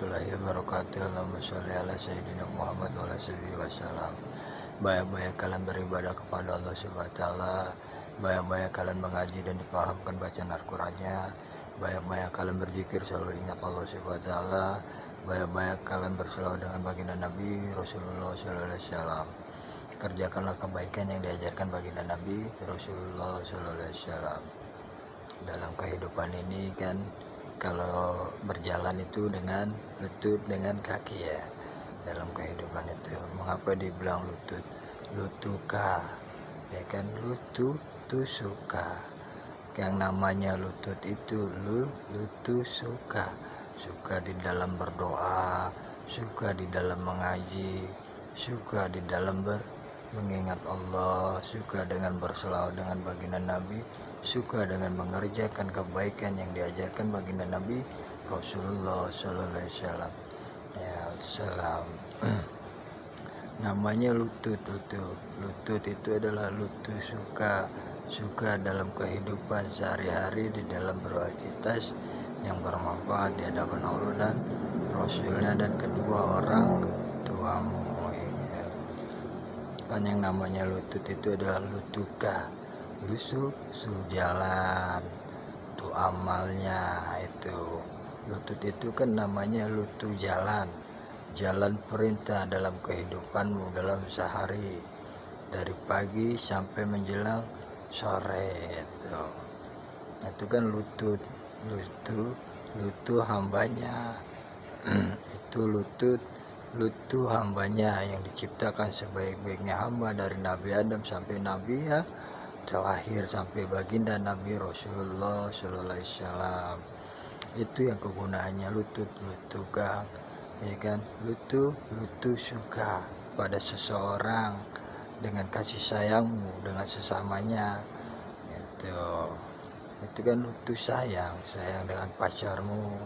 warahmatullahi wabarakatuh. Allahumma sholli ala sayyidina Muhammad wa ala sahbihi wasallam. Banyak-banyak kalian beribadah kepada Allah Subhanahu wa taala. Banyak-banyak kalian mengaji dan dipahamkan bacaan Al-Qur'annya. Banyak-banyak kalian berzikir selalu ingat Allah Subhanahu wa taala. Banyak-banyak kalian berselawat dengan baginda Nabi Rasulullah sallallahu alaihi wasallam. Kerjakanlah kebaikan yang diajarkan baginda Nabi Rasulullah sallallahu alaihi wasallam. Dalam kehidupan ini kan kalau berjalan itu dengan lutut, dengan kaki ya. Dalam kehidupan itu mengapa dibilang lutut? Lutuka ya kan, lutut tu suka. Yang namanya lutut itu lutu suka di dalam berdoa, suka di dalam mengaji, suka di dalam mengingat Allah, suka dengan berselawat dengan baginda Nabi, suka dengan mengerjakan kebaikan yang diajarkan baginda Nabi Rasulullah sallallahu alaihi wasallam. Ya, salam. Namanya lutut itu adalah lutut suka dalam kehidupan sehari-hari, di dalam beraktivitas yang bermanfaat di hadapan Allah dan Rasulnya dan kedua orang tuamu. Kan yang namanya lutut itu adalah lutuka, lusu jalan, itu amalnya. Itu lutut itu kan namanya lutu jalan perintah dalam kehidupanmu dalam sehari, dari pagi sampai menjelang sore. Itu kan lutut hambanya. Itu lutut hambanya yang diciptakan sebaik-baiknya hamba, dari Nabi Adam sampai Nabi ya terakhir sampai baginda Nabi Rasulullah sallallahu alaihi wasallam. Itu yang kegunaannya lutuka ya kan. lutu suka pada seseorang dengan kasih sayangmu dengan sesamanya. Itu kan lutu sayang dengan pacarmu,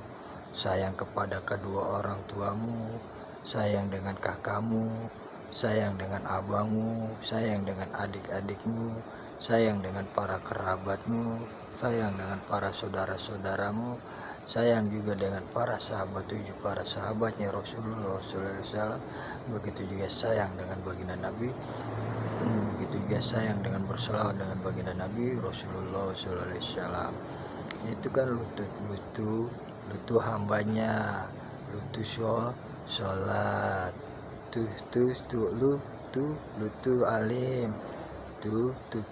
sayang kepada kedua orang tuamu, sayang dengan kakakmu, sayang dengan abangmu, sayang dengan adik-adikmu, sayang dengan para kerabatmu, sayang dengan para saudara-saudaramu, sayang juga dengan para sahabatnya Rasulullah SAW. Begitu juga sayang dengan baginda Nabi, begitu juga sayang dengan berselawat dengan baginda Nabi Rasulullah SAW. Itu kan lutut hambanya, lutut sholat, lutu alim, lutut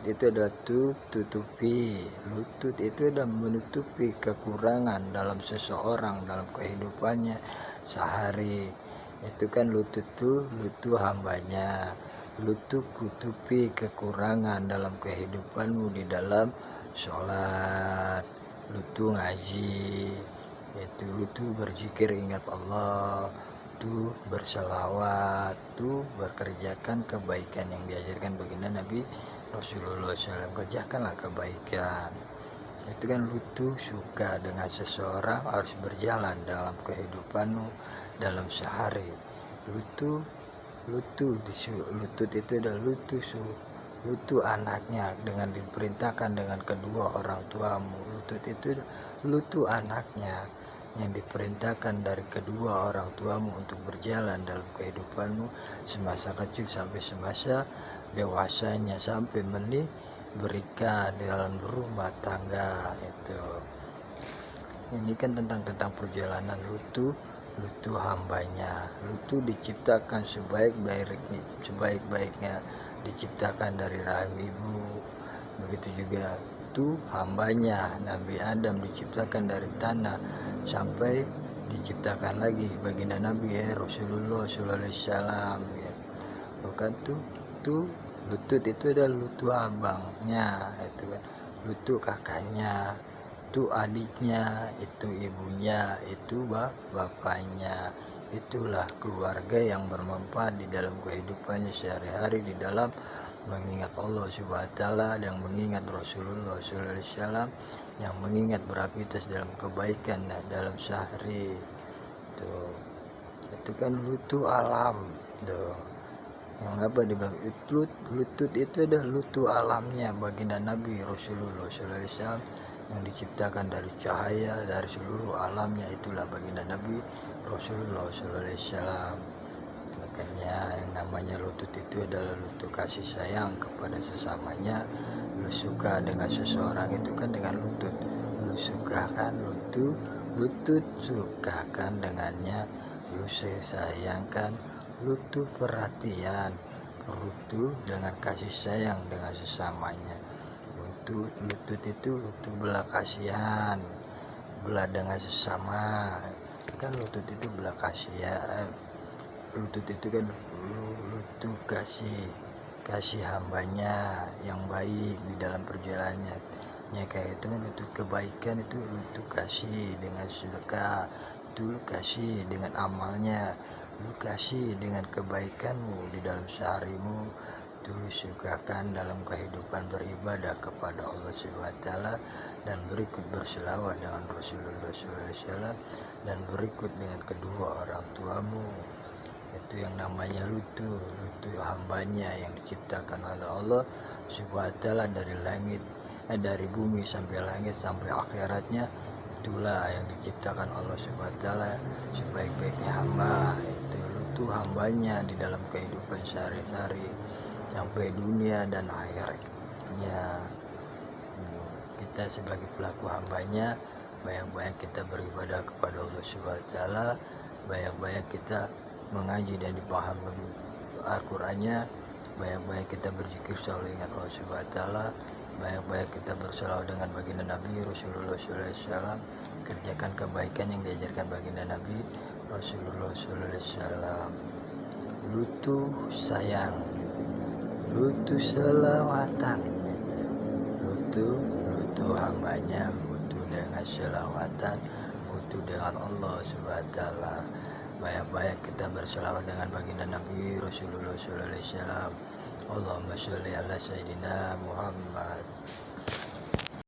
itu adalah tutupi. Lutut itu adalah menutupi kekurangan dalam seseorang dalam kehidupannya sehari. Itu kan lutut hambanya, lutut kutupi kekurangan dalam kehidupanmu di dalam sholat, lutut ngaji, itu lutut berzikir ingat Allah, tuh berselawat, tuh bekerjakan kebaikan yang diajarkan baginda Nabi Rasulullah SAW. Kerjakanlah kebaikan. Itu kan lutut suka dengan seseorang harus berjalan dalam kehidupanmu dalam sehari. Lutut itu adalah lutut anaknya dengan diperintahkan dengan kedua orang tuamu. Lutut itu lutut anaknya yang diperintahkan dari kedua orang tuamu untuk berjalan dalam kehidupanmu semasa kecil sampai semasa dewasanya, sampai berikan dalam rumah tangga. Itu ini kan tentang perjalanan lutut hambanya. Lutut diciptakan sebaik-baiknya diciptakan dari rahim ibu. Begitu juga itu hambanya Nabi Adam diciptakan dari tanah sampai diciptakan lagi baginda Nabi Rasulullah sallallahu alaihi wasallam ya. Bukan tuh lutut itu adalah lutut abangnya, itu kan lutut kakaknya, itu adiknya, itu ibunya, itu bapaknya. Itulah keluarga yang bermanfaat di dalam kehidupannya sehari-hari, di dalam mengingat Allah Subhanahu wa taala, yang mengingat Rasulullah sallallahu alaihi wasallam, yang mengingat beraktivitas dalam kebaikan dalam sehari. Itu kan lutut alam tuh. Yang apa dibilang lutut itu adalah lutut alamnya baginda Nabi Rasulullah sallallahu alaihi wasallam, yang diciptakan dari cahaya dari seluruh alamnya, itulah baginda Nabi Rasulullah SAW. Makanya yang namanya lutut itu adalah lutut kasih sayang kepada sesamanya. Lu suka dengan seseorang itu kan dengan lutut, lu suka kan lutut suka kan dengannya, lu sayangkan lutut perhatian, lutut dengan kasih sayang dengan sesamanya. Lutut itu lutut belah kasihan, belah dengan sesama kan, lutut itu belah kasihan, lutut itu kan lutut kasih hambanya yang baik di dalam perjalanannya. Ya kayak itu kan lutut kebaikan, itu lutut kasih dengan sedekah, itu lu kasih dengan amalnya, lu kasih dengan kebaikanmu di dalam seharimu, itu lu sukakan dalam kehidupan beribadah kepada Allah SWT, dan berikut berselawat dengan Rasulullah SAW, dan berikut dengan kedua orang tuamu. Itu yang namanya lutut hambanya yang diciptakan oleh Allah SWT dari langit, dari bumi sampai langit sampai akhiratnya. Itulah yang diciptakan Allah SWT sebaik-baiknya hamba, itu lutut hambanya di dalam kehidupan sehari-hari sampai dunia dan akhiratnya. Kita sebagai pelaku hambanya, banyak-banyak kita beribadah kepada Allah SWT, banyak-banyak kita mengaji dan dipahami Al-Qur'annya, banyak-banyak kita berzikir selalu ingat Allah SWT, banyak-banyak kita berselawat dengan baginda Nabi Rasulullah SAW, kerjakan kebaikan yang diajarkan baginda Nabi Rasulullah SAW. Lutut sayang, lutut selawatan, lutut hambanya, lutut dengan selawatan, lutut dengan Allah SWT. Banyak-banyak kita berselawat dengan baginda Nabi Rasulullah SAW. Allahumma sholli ala Sayyidina Muhammad.